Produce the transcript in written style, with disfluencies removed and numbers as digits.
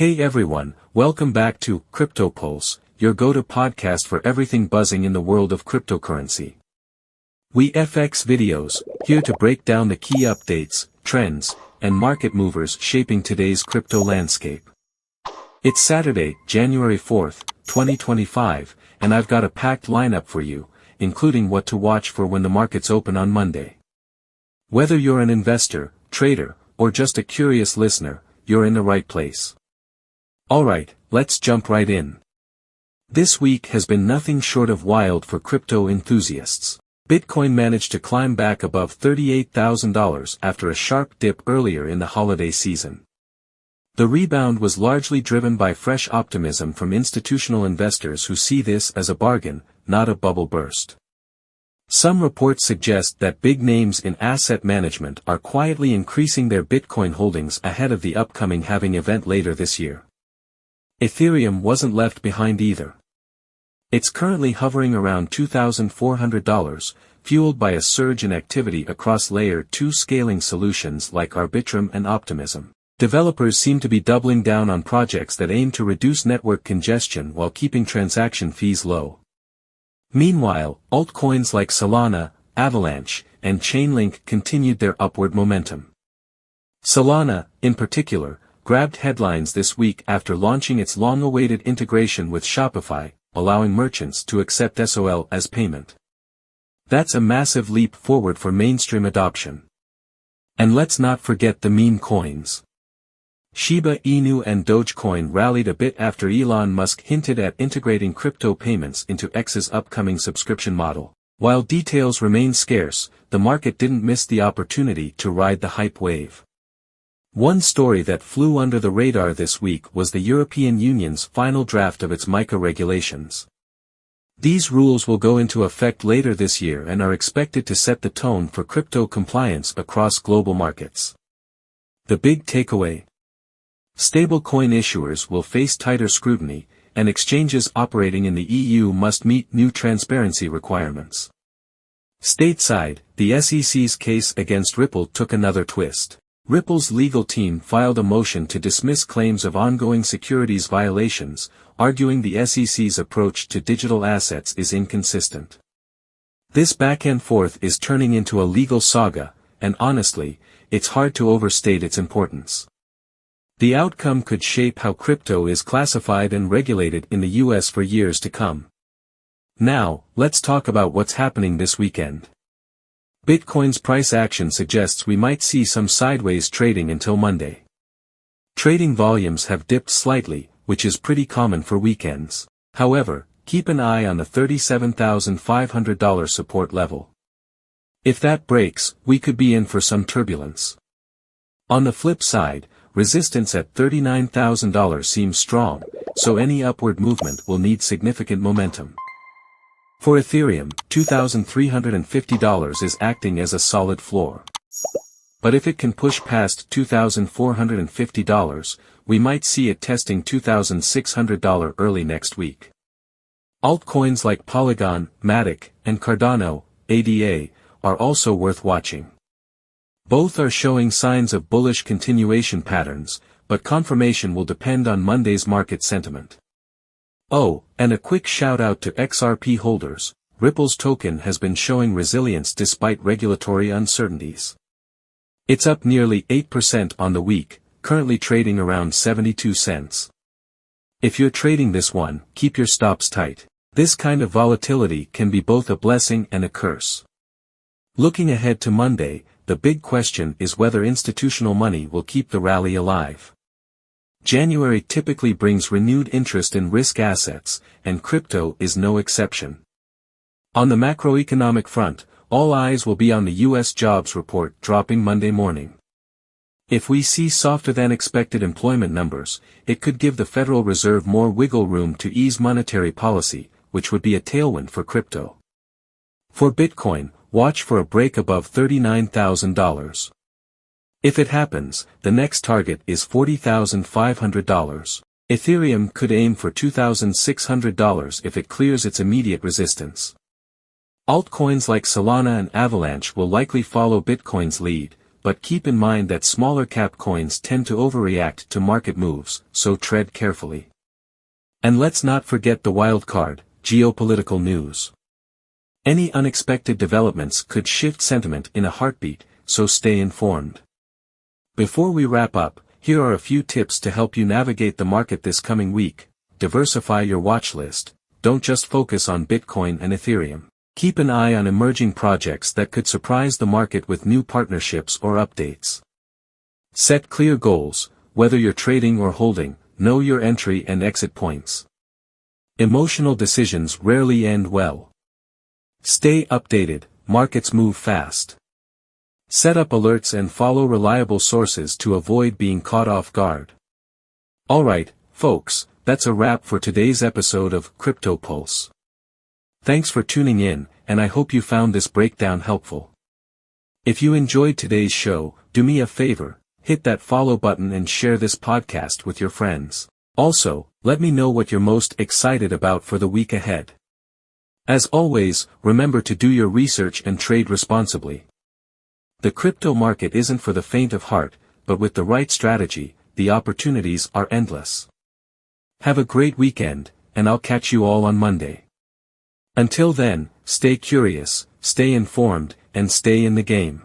Hey everyone, welcome back to Crypto Pulse, your go-to podcast for everything buzzing in the world of cryptocurrency. We FX videos, here to break down the key updates, trends, and market movers shaping today's crypto landscape. It's Saturday, January 4th, 2025, and I've got a packed lineup for you, including what to watch for when the markets open on Monday. Whether you're an investor, trader, or just a curious listener, you're in the right place. Alright, let's jump right in. This week has been nothing short of wild for crypto enthusiasts. Bitcoin managed to climb back above $38,000 after a sharp dip earlier in the holiday season. The rebound was largely driven by fresh optimism from institutional investors who see this as a bargain, not a bubble burst. Some reports suggest that big names in asset management are quietly increasing their Bitcoin holdings ahead of the upcoming halving event later this year. Ethereum wasn't left behind either. It's currently hovering around $2,400, fueled by a surge in activity across Layer 2 scaling solutions like Arbitrum and Optimism. Developers seem to be doubling down on projects that aim to reduce network congestion while keeping transaction fees low. Meanwhile, altcoins like Solana, Avalanche, and Chainlink continued their upward momentum. Solana, in particular, grabbed headlines this week after launching its long-awaited integration with Shopify, allowing merchants to accept SOL as payment. That's a massive leap forward for mainstream adoption. And let's not forget the meme coins. Shiba Inu and Dogecoin rallied a bit after Elon Musk hinted at integrating crypto payments into X's upcoming subscription model. While details remain scarce, the market didn't miss the opportunity to ride the hype wave. One story that flew under the radar this week was the European Union's final draft of its MiCA regulations. These rules will go into effect later this year and are expected to set the tone for crypto compliance across global markets. The big takeaway? Stablecoin issuers will face tighter scrutiny, and exchanges operating in the EU must meet new transparency requirements. Stateside, the SEC's case against Ripple took another twist. Ripple's legal team filed a motion to dismiss claims of ongoing securities violations, arguing the SEC's approach to digital assets is inconsistent. This back and forth is turning into a legal saga, and honestly, it's hard to overstate its importance. The outcome could shape how crypto is classified and regulated in the US for years to come. Now, let's talk about what's happening this weekend. Bitcoin's price action suggests we might see some sideways trading until Monday. Trading volumes have dipped slightly, which is pretty common for weekends. However, keep an eye on the $37,500 support level. If that breaks, we could be in for some turbulence. On the flip side, resistance at $39,000 seems strong, so any upward movement will need significant momentum. For Ethereum, $2,350 is acting as a solid floor. But if it can push past $2,450, we might see it testing $2,600 early next week. Altcoins like Polygon, Matic, and Cardano, ADA, are also worth watching. Both are showing signs of bullish continuation patterns, but confirmation will depend on Monday's market sentiment. Oh, and a quick shout out to XRP holders. Ripple's token has been showing resilience despite regulatory uncertainties. It's up nearly 8% on the week, currently trading around 72 cents. If you're trading this one, keep your stops tight. This kind of volatility can be both a blessing and a curse. Looking ahead to Monday, the big question is whether institutional money will keep the rally alive. January typically brings renewed interest in risk assets, and crypto is no exception. On the macroeconomic front, all eyes will be on the U.S. jobs report dropping Monday morning. If we see softer-than-expected employment numbers, it could give the Federal Reserve more wiggle room to ease monetary policy, which would be a tailwind for crypto. For Bitcoin, watch for a break above $39,000. If it happens, the next target is $40,500. Ethereum could aim for $2,600 if it clears its immediate resistance. Altcoins like Solana and Avalanche will likely follow Bitcoin's lead, but keep in mind that smaller cap coins tend to overreact to market moves, so tread carefully. And let's not forget the wild card, geopolitical news. Any unexpected developments could shift sentiment in a heartbeat, so stay informed. Before we wrap up, here are a few tips to help you navigate the market this coming week. Diversify your watch list. Don't just focus on Bitcoin and Ethereum. Keep an eye on emerging projects that could surprise the market with new partnerships or updates. Set clear goals, whether you're trading or holding. Know your entry and exit points. Emotional decisions rarely end well. Stay updated, markets move fast. Set up alerts and follow reliable sources to avoid being caught off guard. Alright, folks, that's a wrap for today's episode of Crypto Pulse. Thanks for tuning in, and I hope you found this breakdown helpful. If you enjoyed today's show, do me a favor. Hit that follow button and share this podcast with your friends. Also, let me know what you're most excited about for the week ahead. As always, remember to do your research and trade responsibly. The crypto market isn't for the faint of heart, but with the right strategy, the opportunities are endless. Have a great weekend, and I'll catch you all on Monday. Until then, stay curious, stay informed, and stay in the game.